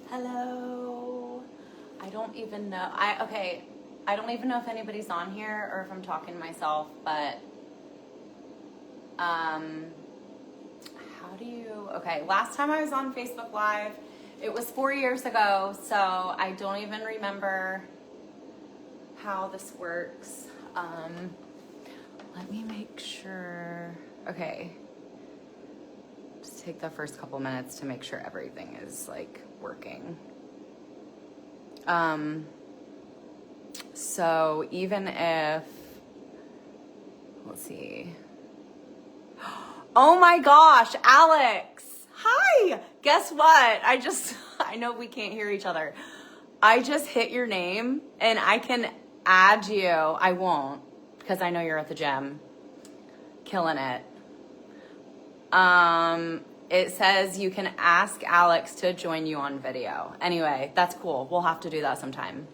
Hello. I don't even know. I don't even know if anybody's on here or if I'm talking to myself, but how do you, okay, last time I was on Facebook Live, it was 4 years ago, so I don't even remember how this works. Let me make sure. Okay. Just take the first couple minutes to make sure everything is like working. So even if, let's see. Oh my gosh, Alex. Hi. Guess what? I know we can't hear each other. I just hit your name and I can add you. I won't because I know you're at the gym. Killing it. It says you can ask Alex to join you on video. Anyway, that's cool. We'll have to do that sometime.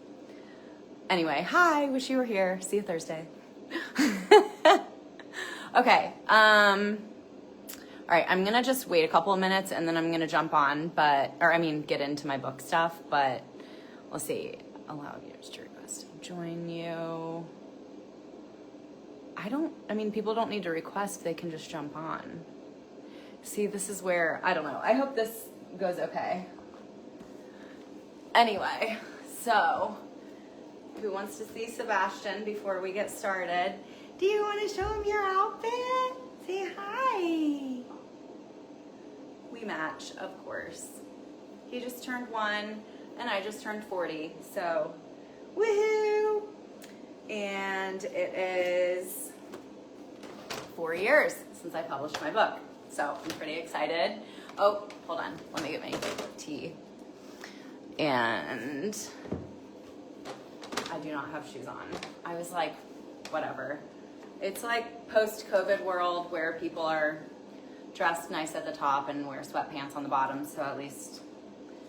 Anyway, hi, wish you were here. See you Thursday. Okay. All right, I'm gonna just wait a couple of minutes and then I'm gonna jump on, get into my book stuff, but let's see. Allow viewers to request to join you. People don't need to request, they can just jump on. See, this is where, I don't know. I hope this goes okay. Anyway, so who wants to see Sebastian before we get started? Do you want to show him your outfit? Say hi. We match, of course. He just turned 1 and I just turned 40, so woohoo! And it is 4 years since I published my book. So I'm pretty excited. Oh, hold on. Let me get my tea. And I do not have shoes on. I was like, whatever. It's like post-COVID world where people are dressed nice at the top and wear sweatpants on the bottom. So at least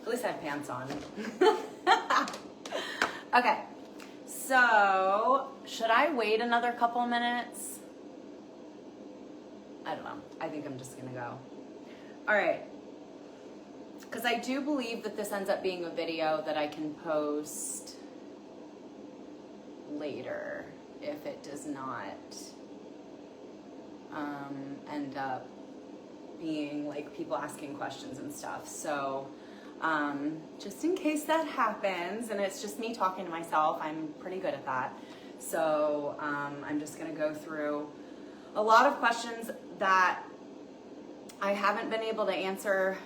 I have pants on. Okay. So should I wait another couple minutes? I don't know. I think I'm just gonna go. All right. Because I do believe that this ends up being a video that I can post later if it does not end up being like people asking questions and stuff. So just in case that happens and it's just me talking to myself, I'm pretty good at that. So I'm just gonna go through a lot of questions that I haven't been able to answer.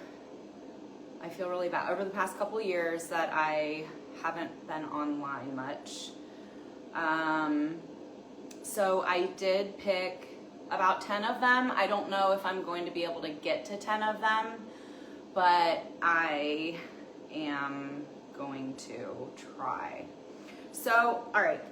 I feel really bad over the past couple years that I haven't been online much. So I did pick about 10 of them. I don't know if I'm going to be able to get to 10 of them, but I am going to try. So, all right.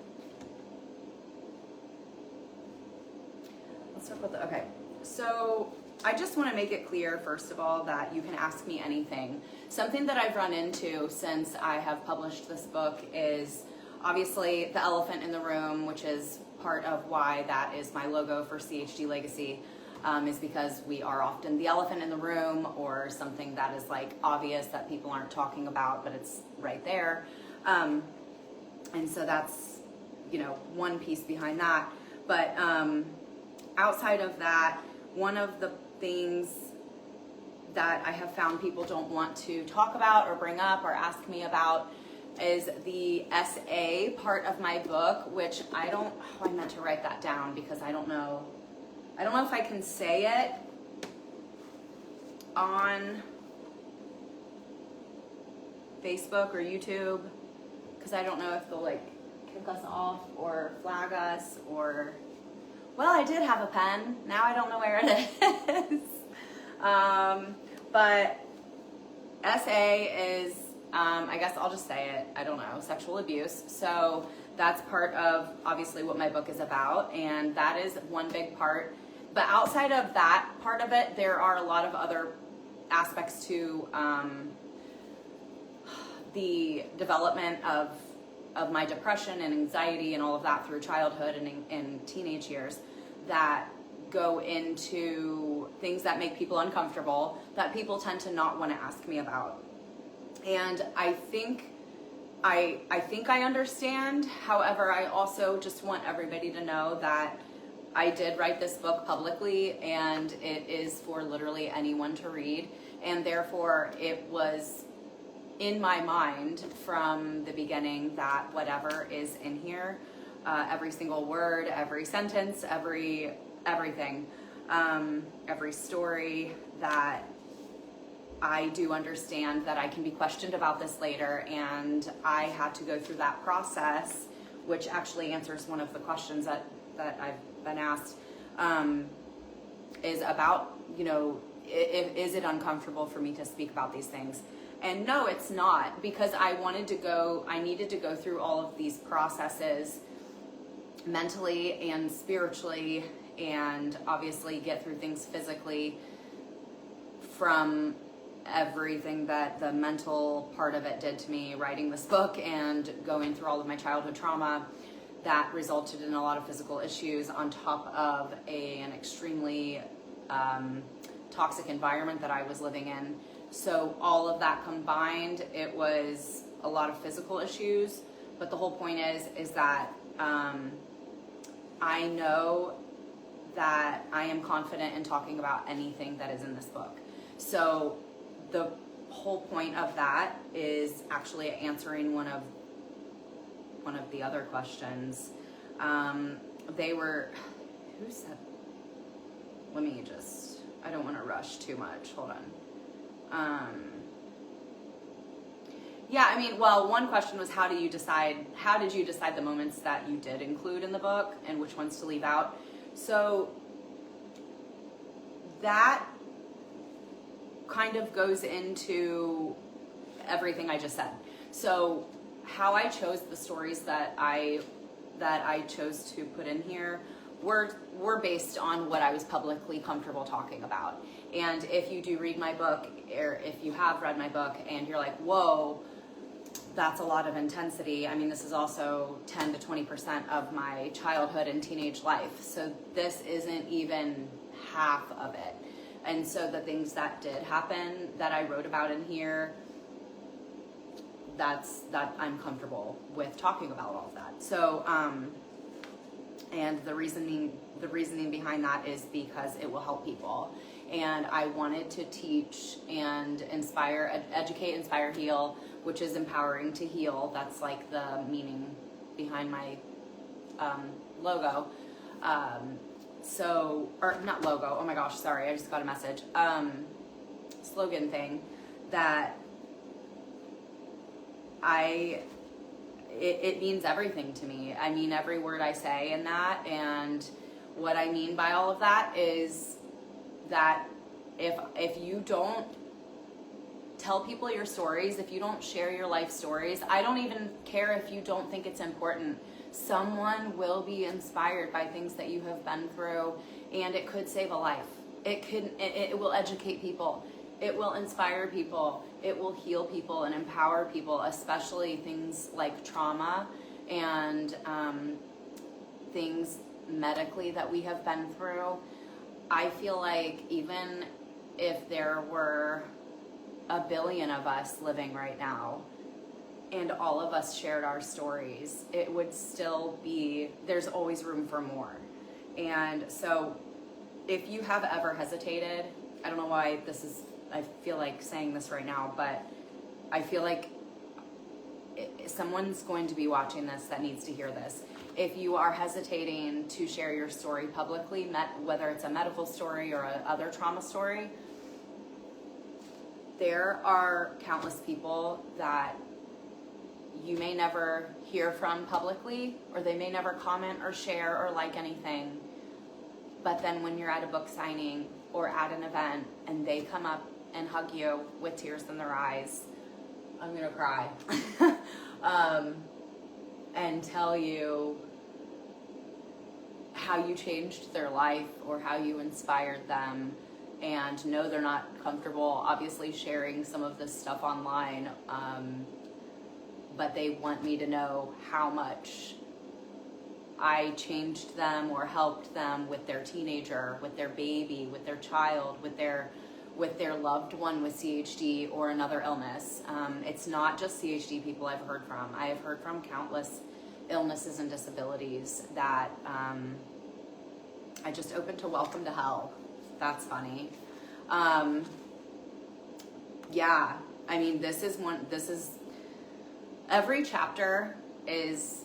Let's start with okay. So I just want to make it clear, first of all, that you can ask me anything. Something that I've run into since I have published this book is obviously the elephant in the room, which is part of why that is my logo for CHD Legacy, is because we are often the elephant in the room or something that is like obvious that people aren't talking about, but it's right there. And so that's, one piece behind that. But outside of that, one of the things that I have found people don't want to talk about or bring up or ask me about is the essay part of my book, which I meant to write that down because I don't know if I can say it on Facebook or YouTube because I don't know if they'll like kick us off or flag us or, well, I did have a pen. Now I don't know where it is. But essay is, I guess I'll just say it, I don't know, sexual abuse. So that's part of obviously what my book is about, and that is one big part. But outside of that part of it, there are a lot of other aspects to the development of my depression and anxiety and all of that through childhood and teenage years that go into things that make people uncomfortable that people tend to not want to ask me about. And I think I understand. However, I also just want everybody to know that I did write this book publicly, and it is for literally anyone to read. And therefore, it was in my mind from the beginning that whatever is in here, every single word, every sentence, everything, every story, that I do understand that I can be questioned about this later, and I had to go through that process, which actually answers one of the questions that I've been asked, is about, is it uncomfortable for me to speak about these things? And no, it's not, because I needed to go through all of these processes mentally and spiritually, and obviously get through things physically from everything that the mental part of it did to me, writing this book and going through all of my childhood trauma that resulted in a lot of physical issues on top of an extremely toxic environment that I was living in. So all of that combined, it was a lot of physical issues. But the whole point is that I know that I am confident in talking about anything that is in this book. So the whole point of that is actually answering one of the other questions. They were, who said, I don't want to rush too much, hold on. One question was, how did you decide the moments that you did include in the book and which ones to leave out? So that kind of goes into everything I just said. So how I chose the stories that I chose to put in here were based on what I was publicly comfortable talking about. And if you do read my book, or if you have read my book and you're like, whoa, that's a lot of intensity. I mean, this is also 10 to 20% of my childhood and teenage life. So this isn't even half of it. And so the things that did happen that I wrote about in here, that I'm comfortable with talking about all of that. So, and the reasoning behind that is because it will help people. And I wanted to teach and inspire, educate, inspire, heal, which is empowering to heal. That's like the meaning behind my logo. Or not logo, oh my gosh, sorry, I just got a message. Slogan thing that it means everything to me. I mean every word I say in that, and what I mean by all of that is that if you don't tell people your stories, if you don't share your life stories, I don't even care if you don't think it's important. Someone will be inspired by things that you have been through, and it could save a life. It will educate people. It will inspire people. It will heal people and empower people, especially things like trauma and things medically that we have been through. I feel like even if there were 1 billion of us living right now, and all of us shared our stories, it would still be, there's always room for more. And so if you have ever hesitated, I don't know why I feel like saying this right now, but I feel like someone's going to be watching this that needs to hear this. If you are hesitating to share your story publicly, whether it's a medical story or other trauma story, there are countless people that you may never hear from publicly, or they may never comment or share or like anything. But then when you're at a book signing or at an event and they come up and hug you with tears in their eyes, I'm gonna cry, and tell you how you changed their life or how you inspired them, and no, they're not comfortable obviously sharing some of this stuff online, but they want me to know how much I changed them or helped them with their teenager, with their baby, with their child, with their with their loved one with CHD or another illness. It's not just CHD people I've heard from. I have heard from countless illnesses and disabilities that I just opened to Welcome to Hell. That's funny. Yeah, I mean, every chapter is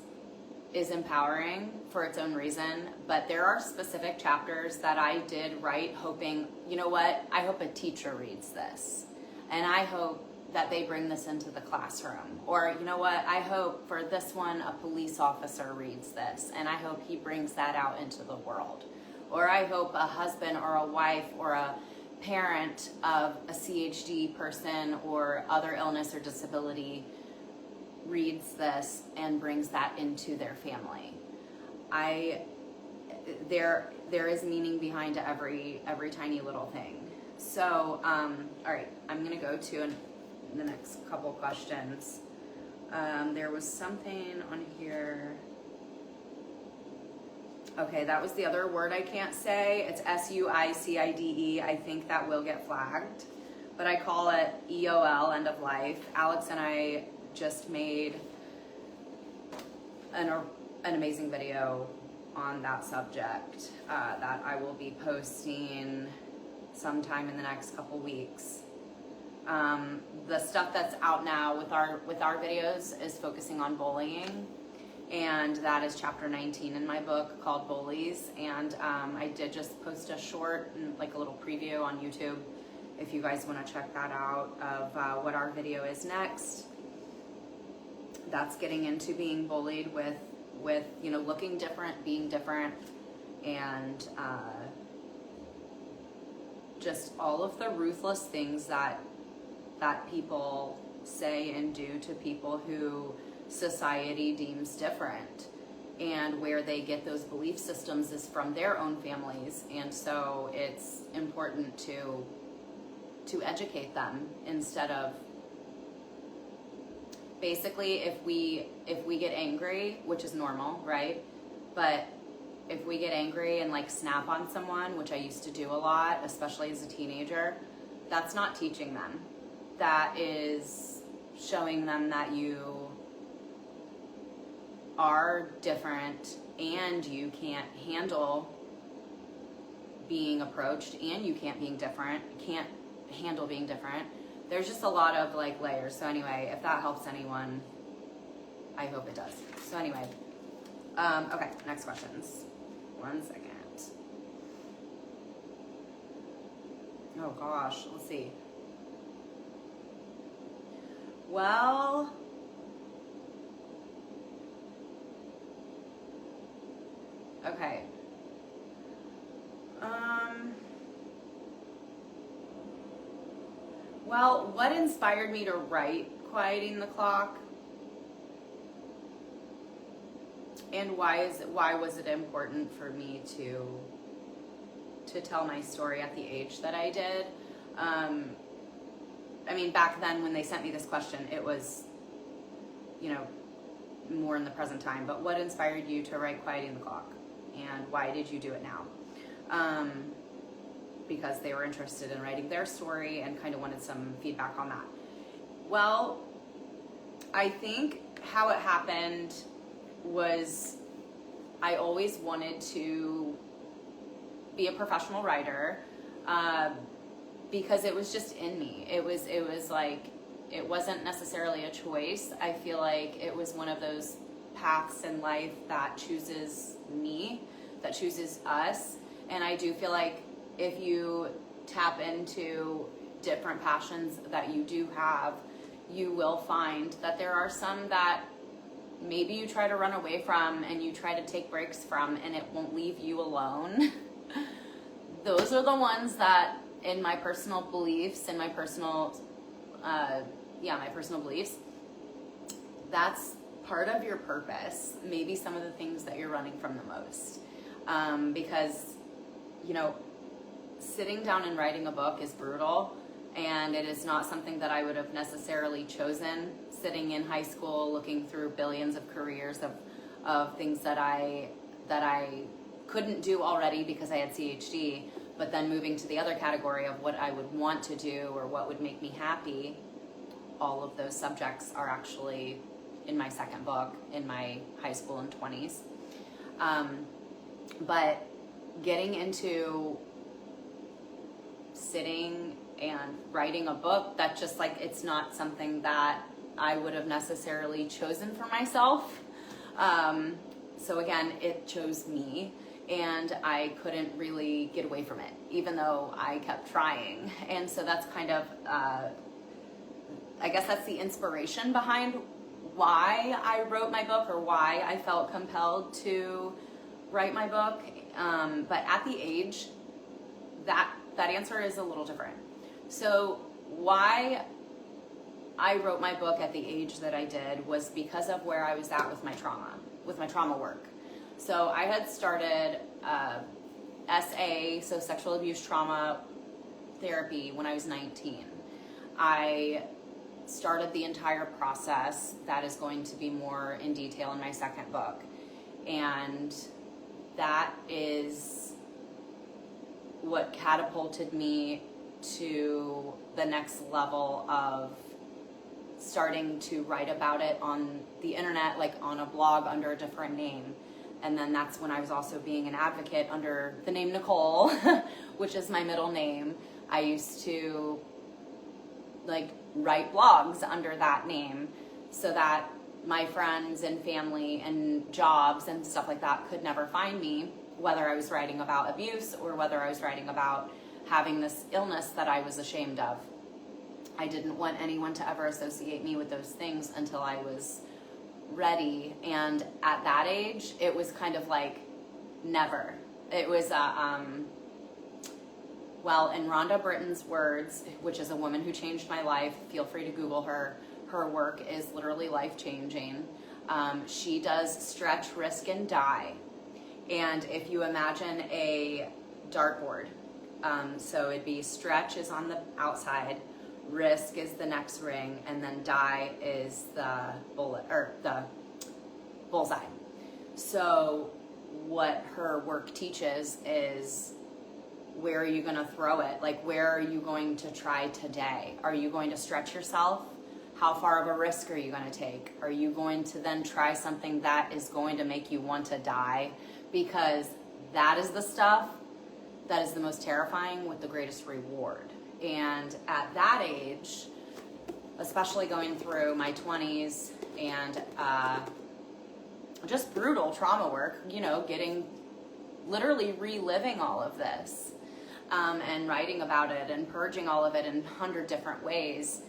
empowering for its own reason, but there are specific chapters that I did write hoping, you know what, I hope a teacher reads this, and I hope that they bring this into the classroom, or you know what, I hope for this one a police officer reads this, and I hope he brings that out into the world, or I hope a husband or a wife or a parent of a CHD person or other illness or disability reads this and brings that into their family. There is meaning behind every tiny little thing. So, all right, I'm gonna go to the next couple questions. There was something on here. Okay, that was the other word I can't say. It's SUICIDE. I think that will get flagged, but I call it EOL, end of life. Alex and I just made an amazing video on that subject that I will be posting sometime in the next couple weeks. The stuff that's out now with our videos is focusing on bullying, and that is chapter 19 in my book called Bullies. And I did just post a short, like a little preview on YouTube if you guys want to check that out, of what our video is next. That's getting into being bullied with you know, looking different, being different, and just all of the ruthless things that people say and do to people who society deems different, and where they get those belief systems is from their own families. And so it's important to educate them, instead of basically, if we get angry, which is normal, right? But if we get angry and like snap on someone, which I used to do a lot, especially as a teenager, that's not teaching them. That is showing them that you are different and you can't handle being approached, and you can't handle being different. There's just a lot of like layers. So anyway, if that helps anyone, I hope it does. So anyway, okay, next questions. 1 second. Oh gosh, let's see. Well, okay. Well, what inspired me to write Quieting the Clock? And why was it important for me to tell my story at the age that I did? I mean, back then when they sent me this question, it was, you know, more in the present time. But what inspired you to write Quieting the Clock? And why did you do it now? Because they were interested in writing their story and kind of wanted some feedback on that. Well, I think how it happened was I always wanted to be a professional writer, because it was just in me. It was like, it wasn't necessarily a choice. I feel like it was one of those paths in life that chooses me, that chooses us. And I do feel like if you tap into different passions that you do have, you will find that there are some that maybe you try to run away from and you try to take breaks from, and it won't leave you alone. Those are the ones that, in my personal beliefs and my personal beliefs, that's part of your purpose. Maybe some of the things that you're running from the most. Because, you know, sitting down and writing a book is brutal, and it is not something that I would have necessarily chosen. Sitting in high school, looking through billions of careers of things that I couldn't do already because I had CHD, But then moving to the other category of what I would want to do or what would make me happy, all of those subjects are actually in my second book, in my high school and 20s. But getting into sitting and writing a book, that just like, it's not something that I would have necessarily chosen for myself. So again, it chose me, and I couldn't really get away from it, even though I kept trying. And so that's kind of, I guess that's the inspiration behind why I wrote my book, or why I felt compelled to write my book. But at the age, that answer is a little different. So why I wrote my book at the age that I did was because of where I was at with my trauma work. So I had started SA, so sexual abuse trauma therapy, when I was 19. I started the entire process that is going to be more in detail in my second book. And that is what catapulted me to the next level of starting to write about it on the internet, like on a blog under a different name. And then that's when I was also being an advocate under the name Nicole, which is my middle name. I used to like write blogs under that name so that my friends and family and jobs and stuff like that could never find me, whether I was writing about abuse or whether I was writing about having this illness that I was ashamed of. I didn't want anyone to ever associate me with those things until I was ready. And at that age, it was kind of like never. It was, well, in Rhonda Britton's words, which is a woman who changed my life, feel free to Google her. Her work is literally life-changing. She does stretch, risk, and die. And if you imagine a dartboard, so it'd be stretch is on the outside, risk is the next ring, and then die is the bullet, or the bullseye. So what her work teaches is, where are you going to throw it? Like, where are you going to try today? Are you going to stretch yourself? How far of a risk are you going to take? Are you going to then try something that is going to make you want to die? Because that is the stuff that is the most terrifying with the greatest reward. And at that age, especially going through my 20s and just brutal trauma work, you know, literally reliving all of this and writing about it and purging all of it in 100 different ways.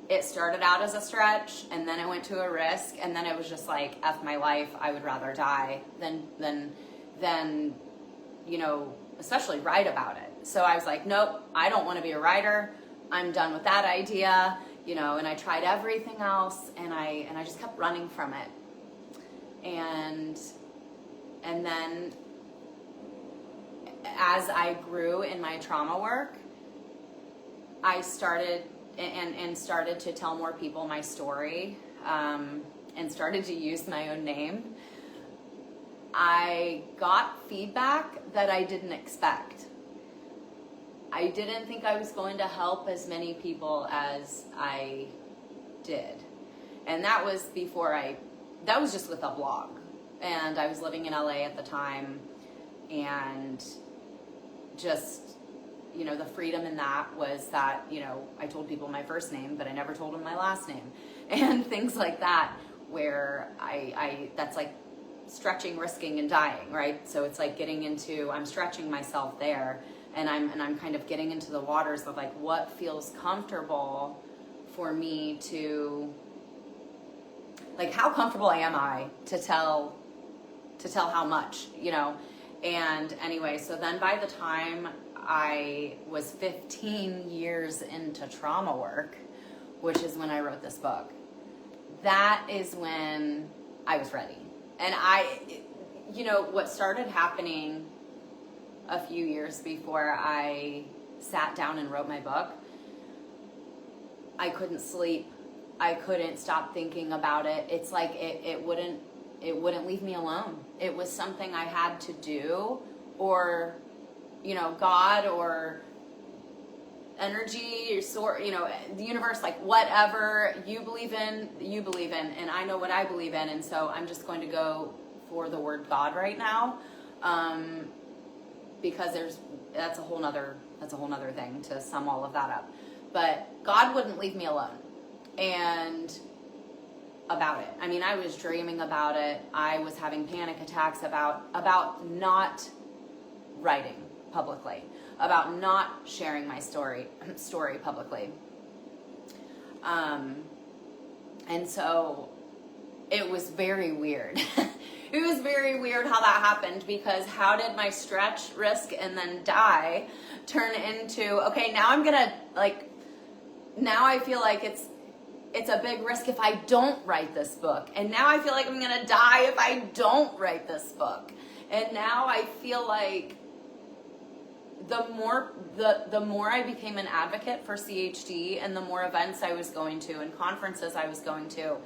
It started out as a stretch, and then it went to a risk, and then it was just like, F my life, I would rather die than you know, especially write about it. So I was like, nope, I don't want to be a writer. I'm done with that idea, you know, and I tried everything else, and I just kept running from it. And then as I grew in my trauma work, I started to tell more people my story, and started to use my own name. I got feedback that I didn't expect. I didn't think I was going to help as many people as I did. And that was that was just with a blog. And I was living in LA at the time, and just, you know, the freedom in that was that, you know, I told people my first name, but I never told them my last name, and things like that, where that's like stretching, risking, and dying, right? So it's like I'm stretching myself there, and I'm kind of getting into the waters of like, what feels comfortable for me to, like, how comfortable am I to tell how much, you know? And anyway, so then by the time I was 15 years into trauma work, which is when I wrote this book, that is when I was ready. And you know, what started happening a few years before I sat down and wrote my book, I couldn't sleep. I couldn't stop thinking about it. It's like it wouldn't leave me alone. It was something I had to do, or God or energy, the universe, like whatever you believe in, and I know what I believe in, and so I'm just going to go for the word God right now, because that's a whole nother thing to sum all of that up. But God wouldn't leave me alone, and about it. I mean, I was dreaming about it. I was having panic attacks about not writing publicly, about not sharing my story publicly. And so it was very weird. It was very weird how that happened, because how did my stretch, risk, and then die turn into, okay, now I'm gonna, now I feel like it's a big risk if I don't write this book. And now I feel like I'm gonna die if I don't write this book. And now I feel like the more I became an advocate for CHD, and the more events I was going to, and conferences I was going to,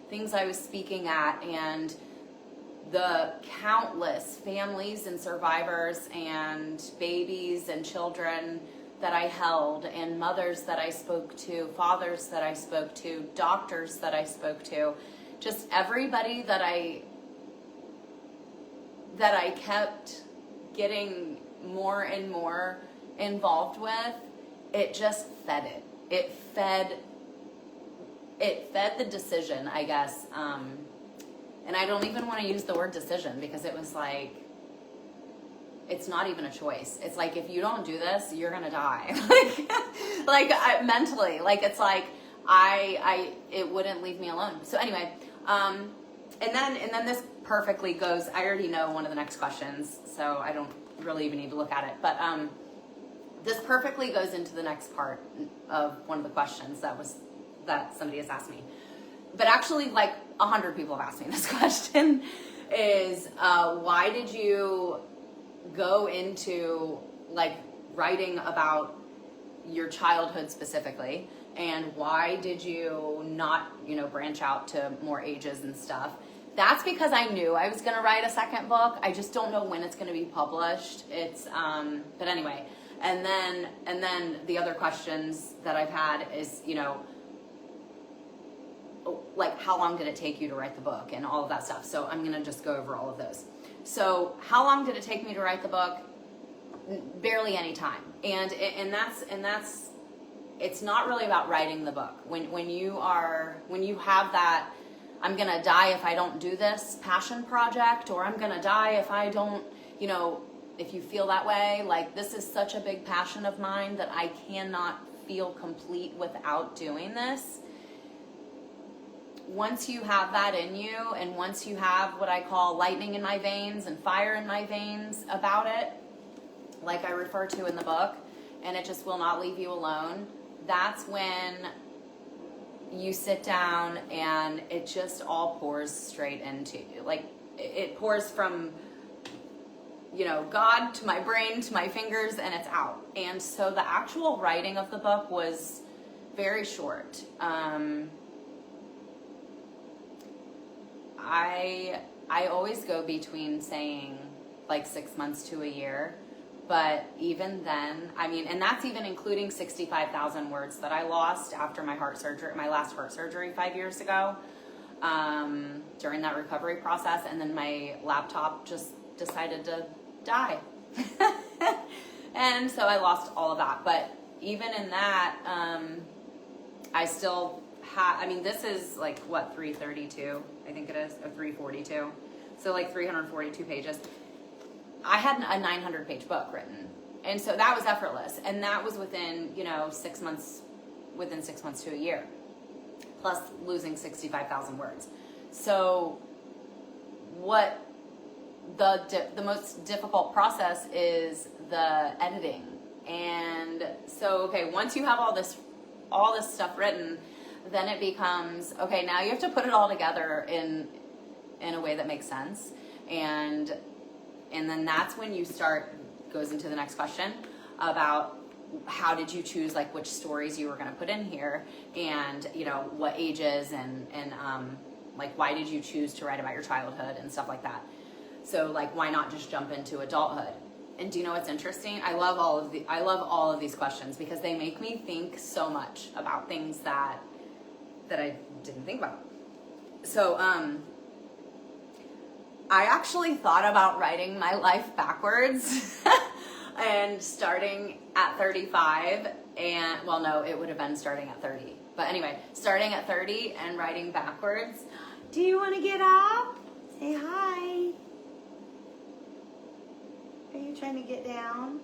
things I was speaking at, and the countless families and survivors and babies and children that I held, and mothers that I spoke to, fathers that I spoke to, doctors that I spoke to, just everybody that I kept getting more and more involved with, it just fed it. It fed the decision, I guess. And I don't even want to use the word decision, because it was like, it's not even a choice. It's like, if you don't do this, you're gonna die. Mentally, it's like it wouldn't leave me alone. So anyway, and then this perfectly goes. I already know one of the next questions, so I don't really even need to look at it. But this perfectly goes into the next part of one of the questions that somebody has asked me. But actually, 100 people have asked me this question: is why did you go into writing about your childhood specifically, and why did you not branch out to more ages and stuff? That's because I knew I was going to write a second book. I just don't know when it's going to be published. It's but anyway, and then the other questions that I've had is how long did it take you to write the book, and all of that stuff. So I'm going to just go over all of those. So how long did it take me to write the book? Barely any time. And that's it's not really about writing the book. When you have that, I'm gonna die if I don't do this passion project, or I'm gonna die if I don't, if you feel that way, this is such a big passion of mine that I cannot feel complete without doing this. Once you have that in you, and once you have what I call lightning in my veins and fire in my veins about it, like I refer to in the book, and it just will not leave you alone, that's when you sit down and it just all pours straight into you. It pours from, God to my brain to my fingers, and it's out. And so the actual writing of the book was very short. I always go between saying 6 months to a year, but even then, and that's even including 65,000 words that I lost after my last heart surgery 5 years ago, during that recovery process, and then my laptop just decided to die. And so I lost all of that. But even in that, I still this is 332, I think it is, or 342. So 342 pages. I had a 900-page book written. And so that was effortless. And that was within, 6 months, within 6 months to a year, plus losing 65,000 words. So what the most difficult process is the editing. And so, okay, once you have all this stuff written, then it becomes, okay, now you have to put it all together in a way that makes sense. And then that's when you goes into the next question about how did you choose which stories you were going to put in here, and what ages, and why did you choose to write about your childhood and stuff like that. So why not just jump into adulthood? And do you know what's interesting? I love all of these questions because they make me think so much about things that I didn't think about. So, I actually thought about writing my life backwards and starting at 35 and, well, no, it would have been starting at 30. But anyway, starting at 30 and writing backwards. Do you want to get up? Say hi. Are you trying to get down?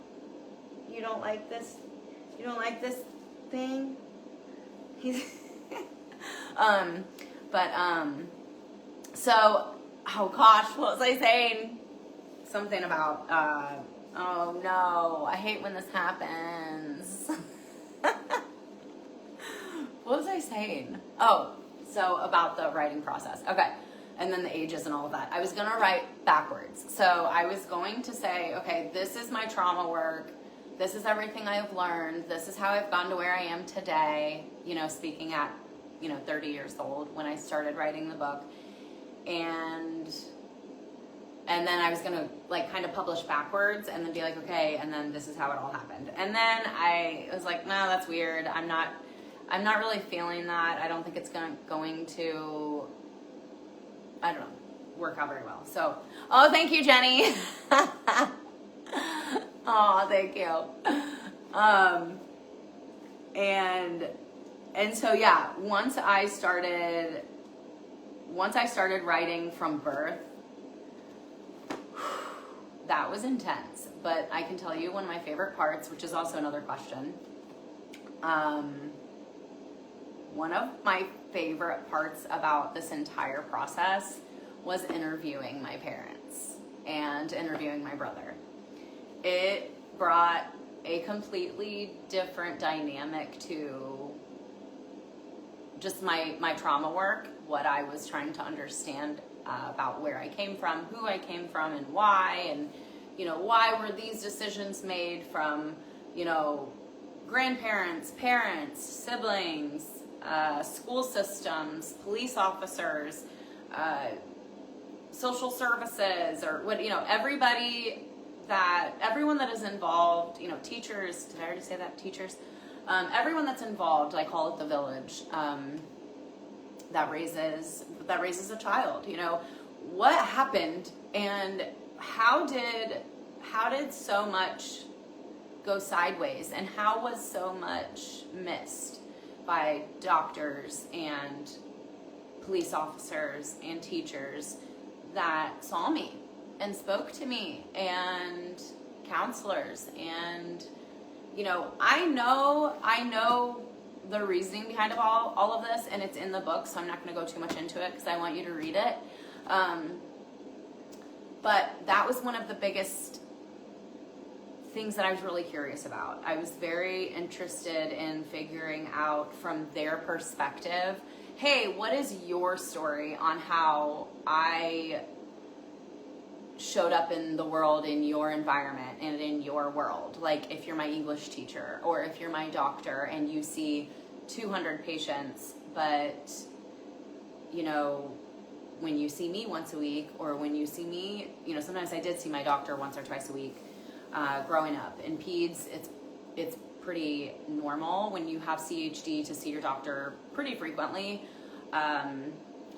You don't like this? You don't like this thing? He's so, oh gosh, what was I saying? Something about, oh no, I hate when this happens. What was I saying? Oh, so about the writing process. Okay. And then the ages and all of that. I was going to write backwards. So I was going to say, okay, this is my trauma work. This is everything I have learned. This is how I've gotten to where I am today, you know, speaking at, 30 years old when I started writing the book. And then I was going to like kind of publish backwards and then be like, okay, and then this is how it all happened. And then I was like, no, that's weird. I'm not really feeling that. I don't think it's going to, I don't know, work out very well. So, oh, thank you, Jenny. Oh, thank you. And so, yeah, once I started writing from birth, that was intense. But I can tell you one of my favorite parts, which is also another question. One of my favorite parts about this entire process was interviewing my parents and interviewing my brother. It brought a completely different dynamic to just my trauma work, what I was trying to understand about where I came from, who I came from, and why, and why were these decisions made from grandparents, parents, siblings, school systems, police officers, social services, or what, everyone that is involved, teachers, did I already say that? Teachers? Everyone that's involved, I call it the village, that raises a child. What happened and how did so much go sideways, and how was so much missed by doctors and police officers and teachers that saw me and spoke to me, and counselors, and I know the reasoning behind all of this, and it's in the book, so I'm not going to go too much into it because I want you to read it. But that was one of the biggest things that I was really curious about. I was very interested in figuring out from their perspective, hey, what is your story on how I showed up in the world, in your environment and in your world? Like if you're my English teacher, or if you're my doctor and you see 200 patients, but when you see me once a week, or when you see me, sometimes I did see my doctor once or twice a week growing up. In peds, it's pretty normal when you have CHD to see your doctor pretty frequently.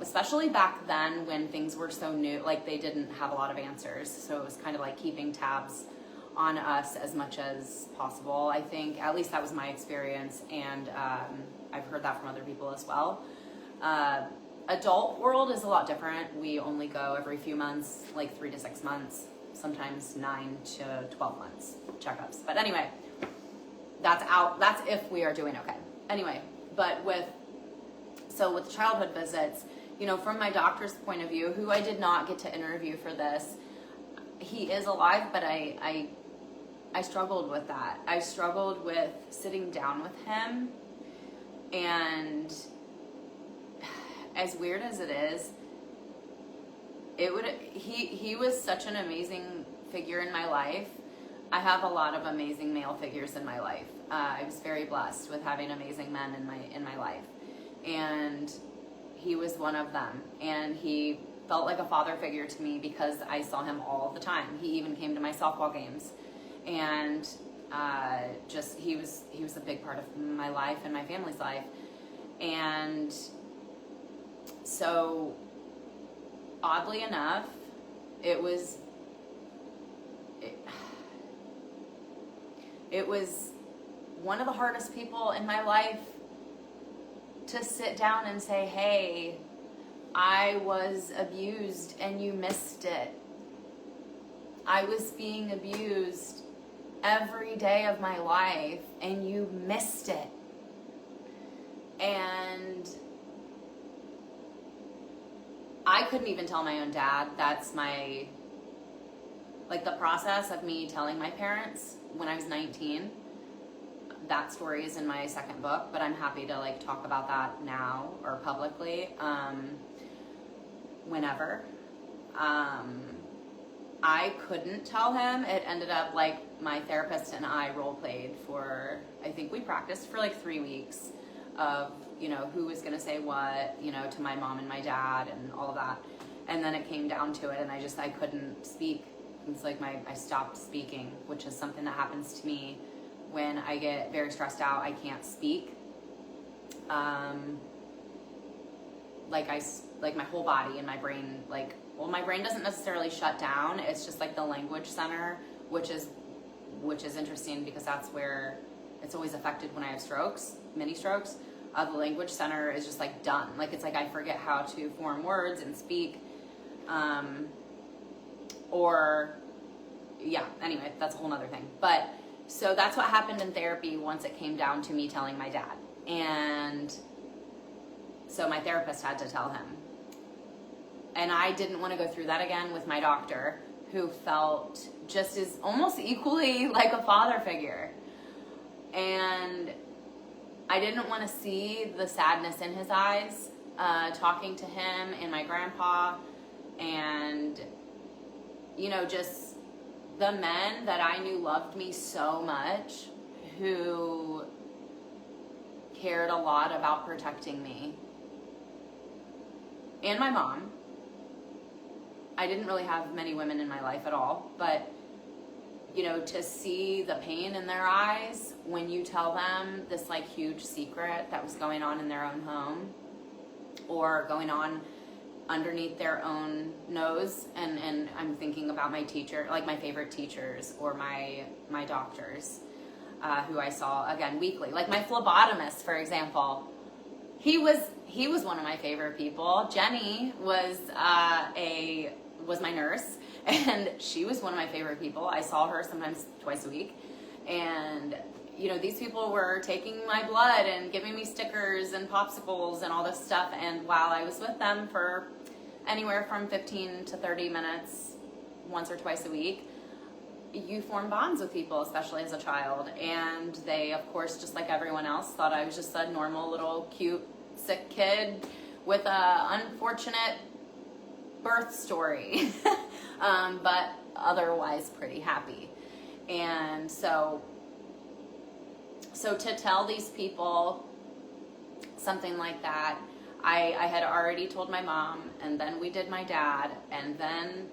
Especially back then when things were so new, like they didn't have a lot of answers. So it was kind of like keeping tabs on us as much as possible. I think, at least that was my experience, and I've heard that from other people as well. Adult world is a lot different. We only go every few months, like 3 to 6 months, sometimes 9 to 12 months checkups. But anyway, that's if we are doing okay. Anyway, but with childhood visits, from my doctor's point of view, who I did not get to interview for this, he is alive, but I struggled with that. I struggled with sitting down with him, and as weird as it is, he was such an amazing figure in my life. I have a lot of amazing male figures in my life. I was very blessed with having amazing men in my life, and he was one of them. And he felt like a father figure to me because I saw him all the time. He even came to my softball games. And just he was a big part of my life and my family's life. And so oddly enough, it was one of the hardest people in my life to sit down and say, hey, I was abused and you missed it. I was being abused every day of my life and you missed it. And I couldn't even tell my own dad. That's the process of me telling my parents when I was 19. That story is in my second book, but I'm happy to talk about that now or publicly, whenever. I couldn't tell him. It ended up my therapist and I role played for, I think we practiced for 3 weeks of, who was going to say what, to my mom and my dad and all of that. And then it came down to it and I couldn't speak. It's I stopped speaking, which is something that happens to me when I get very stressed out. I can't speak. My whole body and my brain, my brain doesn't necessarily shut down. It's just the language center, which is interesting because that's where it's always affected when I have strokes, mini strokes. The language center is just done. It's I forget how to form words and speak. Anyway, that's a whole nother thing. But so that's what happened in therapy once it came down to me telling my dad. And so my therapist had to tell him. And I didn't want to go through that again with my doctor, who felt just as almost equally like a father figure. And I didn't want to see the sadness in his eyes, talking to him and my grandpa, and, just the men that I knew loved me so much, who cared a lot about protecting me. And my mom. I didn't really have many women in my life at all, but to see the pain in their eyes when you tell them this huge secret that was going on in their own home or going on underneath their own nose. And I'm thinking about my teacher, my favorite teachers or my doctors, who I saw again weekly, my phlebotomist, for example. He was one of my favorite people. Jenny was my nurse, and she was one of my favorite people. I saw her sometimes twice a week, and these people were taking my blood and giving me stickers and popsicles and all this stuff. And while I was with them for anywhere from 15 to 30 minutes once or twice a week, you form bonds with people, especially as a child. And they, of course, just like everyone else, thought I was just a normal little cute sick kid with a unfortunate birth story, but otherwise pretty happy. And so to tell these people something like that, I had already told my mom, and then we did my dad, and then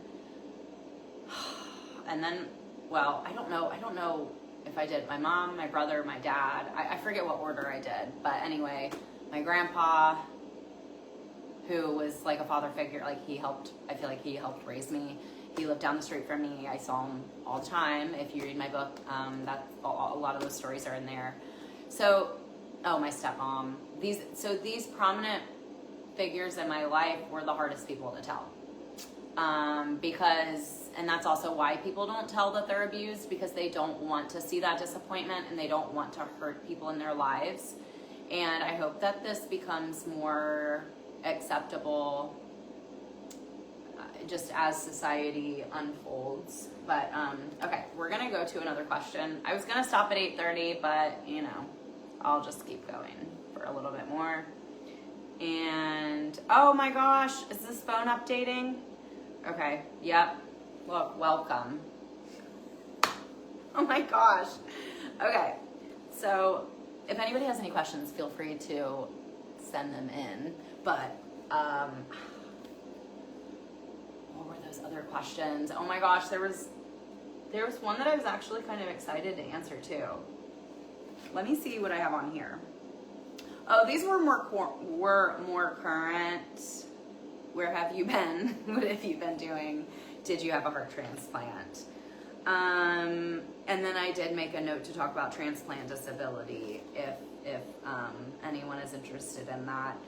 well, I don't know if I did my mom, my brother, my dad. I forget what order I did, but anyway, my grandpa, who was a father figure, I feel like he helped raise me. He lived down the street from me. I saw him all the time. If you read my book, that a lot of those stories are in there. So, my stepmom. These prominent figures in my life were the hardest people to tell. And that's also why people don't tell that they're abused, because they don't want to see that disappointment and they don't want to hurt people in their lives. And I hope that this becomes more acceptable just as society unfolds. But okay, we're gonna go to another question. I was gonna stop at 8:30, but I'll just keep going for a little bit more. And oh my gosh, is this phone updating? Okay, yep. Look, welcome. Oh my gosh. Okay, so if anybody has any questions, feel free to send them in. But what were those other questions? Oh my gosh, there There was one that I was actually kind of excited to answer too. Let me see what I have on here. Oh, these were more current. Where have you been? What have you been doing? Did you have a heart transplant? And then I did make a note to talk about transplant disability if anyone is interested in that,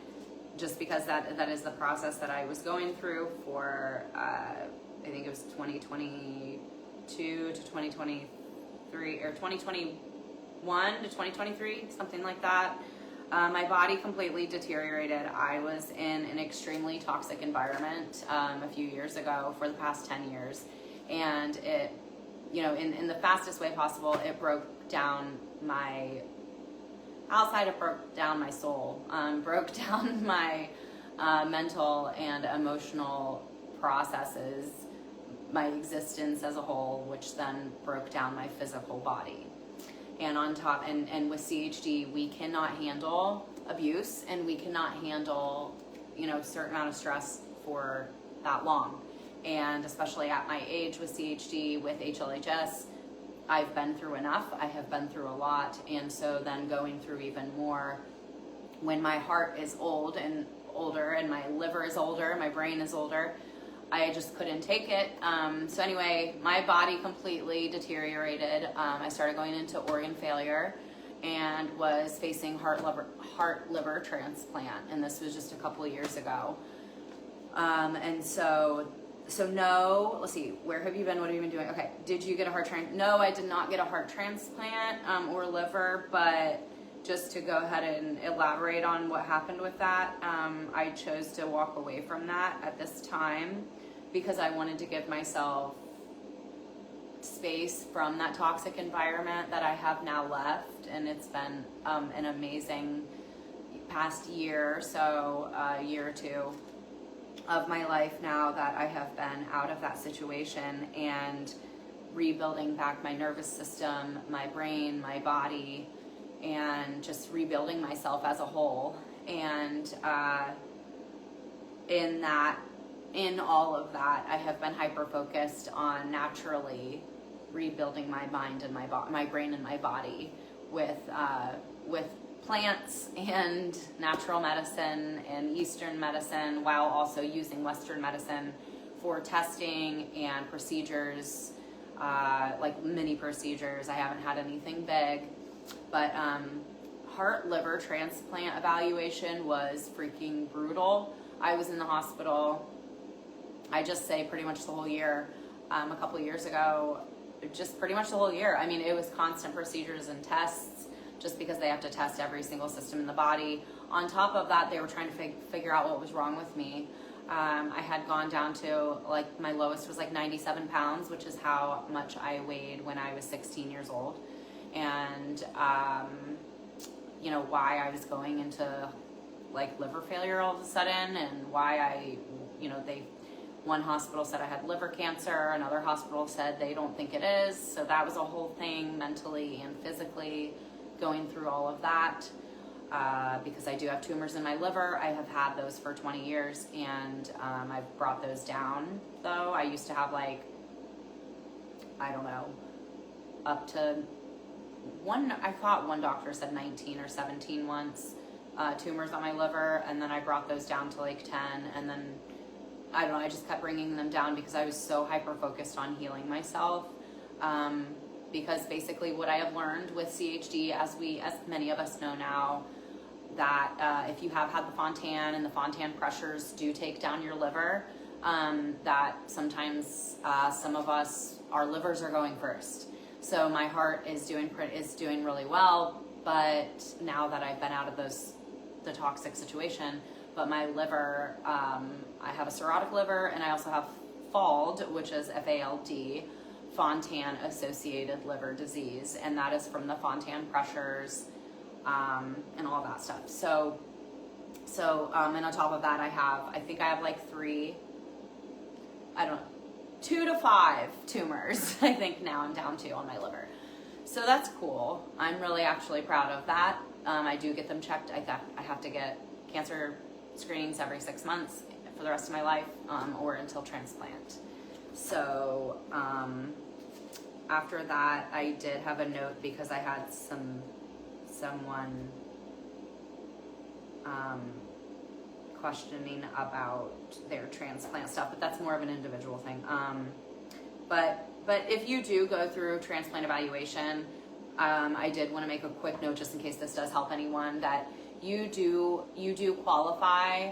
just because that is the process that I was going through for I think it was 2022 to 2023 or 2021 to 2023, something like that. My body completely deteriorated. I was in an extremely toxic environment a few years ago for the past 10 years. And it, in the fastest way possible, it broke down my, outside it broke down my soul, broke down my mental and emotional processes, my existence as a whole, which then broke down my physical body. And on top, and with CHD, we cannot handle abuse, and we cannot handle, a certain amount of stress for that long. And especially at my age with CHD, with HLHS, I've been through enough. I have been through a lot. And so then going through even more when my heart is old and older, and my liver is older, my brain is older, I just couldn't take it. So anyway, my body completely deteriorated. I started going into organ failure and was facing heart liver transplant. And this was just a couple of years ago. And so no, let's see, where have you been? What have you been doing? Okay. Did you get a heart transplant? No, I did not get a heart transplant, or liver, but just to go ahead and elaborate on what happened with that, I chose to walk away from that at this time because I wanted to give myself space from that toxic environment that I have now left. And it's been an amazing past year or two of my life now that I have been out of that situation and rebuilding back my nervous system, my brain, my body, and just rebuilding myself as a whole. And in all of that, I have been hyper focused on naturally rebuilding my mind and my brain and my body with plants and natural medicine and Eastern medicine, while also using Western medicine for testing and procedures, like mini procedures. I haven't had anything big, but heart liver transplant evaluation was freaking brutal. I was in the hospital, I just say pretty much the whole year. A couple of years ago, just pretty much the whole year. I mean, it was constant procedures and tests, just because they have to test every single system in the body. On top of that, they were trying to figure out what was wrong with me. I had gone down to, like, my lowest was like 97 pounds, which is how much I weighed when I was 16 years old. And, why I was going into, like, liver failure all of a sudden, and why one hospital said I had liver cancer, another hospital said they don't think it is. So that was a whole thing, mentally and physically, going through all of that, because I do have tumors in my liver. I have had those for 20 years, and I've brought those down, though. I used to have, like, I don't know, up to I thought one doctor said 19 or 17 once, tumors on my liver, and then I brought those down to like 10, and then I don't know, I just kept bringing them down because I was so hyper focused on healing myself. Because basically what I have learned with CHD, as many of us know now, that if you have had the Fontan, and the Fontan pressures do take down your liver, that sometimes some of us, our livers are going first. So my heart is doing really well, but now that I've been out of the toxic situation, but my liver, I have a cirrhotic liver, and I also have FALD, which is FALD, Fontan associated liver disease, and that is from the Fontan pressures, and all that stuff. So and on top of that, I think I have like 2 to 5 tumors, I think now I'm down to on my liver. So that's cool. I'm really actually proud of that. I do get them checked. I have to get cancer screenings every 6 months for the rest of my life, or until transplant. So after that, I did have a note because I had someone questioning about their transplant stuff, but that's more of an individual thing. But if you do go through transplant evaluation, I did want to make a quick note just in case this does help anyone, that you do qualify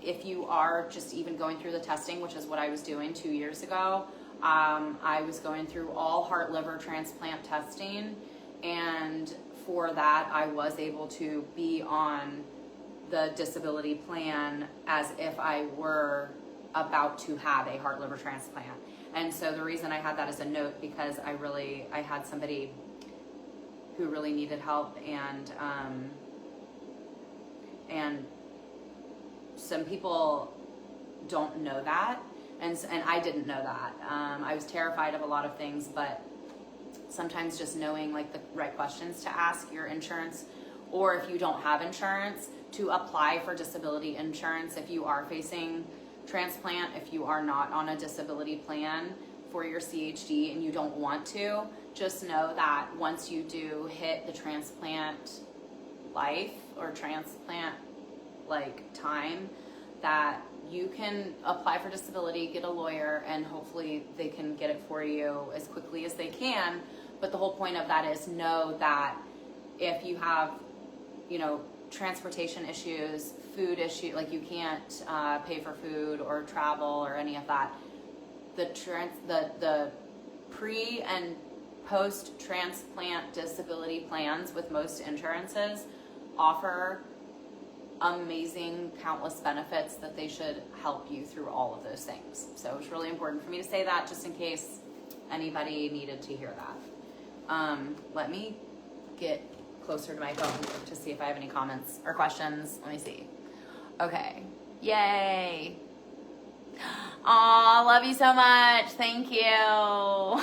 if you are just even going through the testing, which is what I was doing 2 years ago. I was going through all heart liver transplant testing, and for that I was able to be on the disability plan as if I were about to have a heart liver transplant. And so the reason I had that as a note, because I had somebody who really needed help, and some people don't know that, and I didn't know that. I was terrified of a lot of things, but sometimes just knowing like the right questions to ask your insurance, or if you don't have insurance, to apply for disability insurance if you are facing transplant, if you are not on a disability plan for your CHD and you don't want to, just know that once you do hit the transplant life or transplant like time, that you can apply for disability, get a lawyer, and hopefully they can get it for you as quickly as they can. But the whole point of that is know that if you have, transportation issues, food issue, like you can't pay for food or travel or any of that, the pre and post transplant disability plans with most insurances offer amazing, countless benefits that they should help you through all of those things. So it's really important for me to say that, just in case anybody needed to hear that. Let me get closer to my phone to see if I have any comments or questions. Let me see. Okay. Yay. Aw, love you so much. Thank you.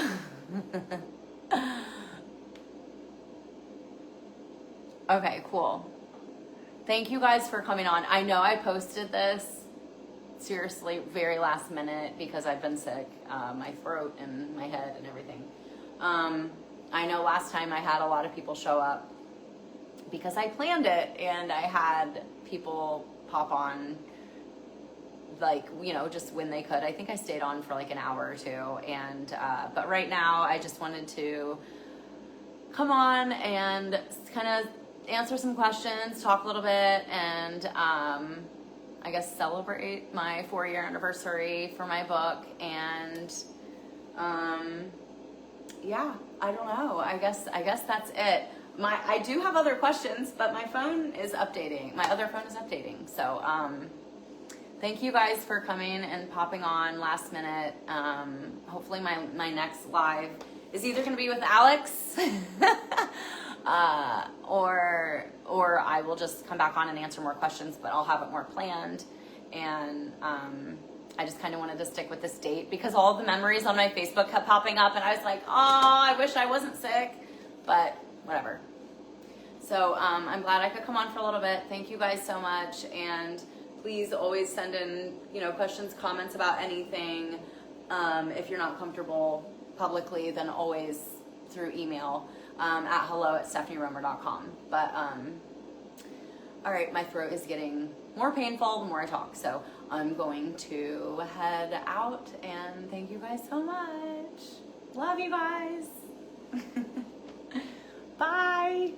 Okay, cool. Thank you guys for coming on. I know I posted this seriously very last minute because I've been sick, my throat and my head and everything. I know last time I had a lot of people show up because I planned it, and I had people pop on like, just when they could. I think I stayed on for like an hour or two, and but right now I just wanted to come on and kind of answer some questions, talk a little bit, and I guess celebrate my 4-year anniversary for my book. And yeah, I don't know. I guess that's it. I do have other questions, but my phone is updating. My other phone is updating. So thank you guys for coming and popping on last minute. Hopefully my next live is either going to be with Alex or I will just come back on and answer more questions, but I'll have it more planned. And I just kind of wanted to stick with this date because all the memories on my Facebook kept popping up, and I was like, oh, I wish I wasn't sick, but whatever. So I'm glad I could come on for a little bit. Thank you guys so much, and please always send in questions, comments about anything. If you're not comfortable publicly, then always through email at hello@stephanieromer.com. But all right, my throat is getting more painful the more I talk, so I'm going to head out, and thank you guys so much. Love you guys. Bye.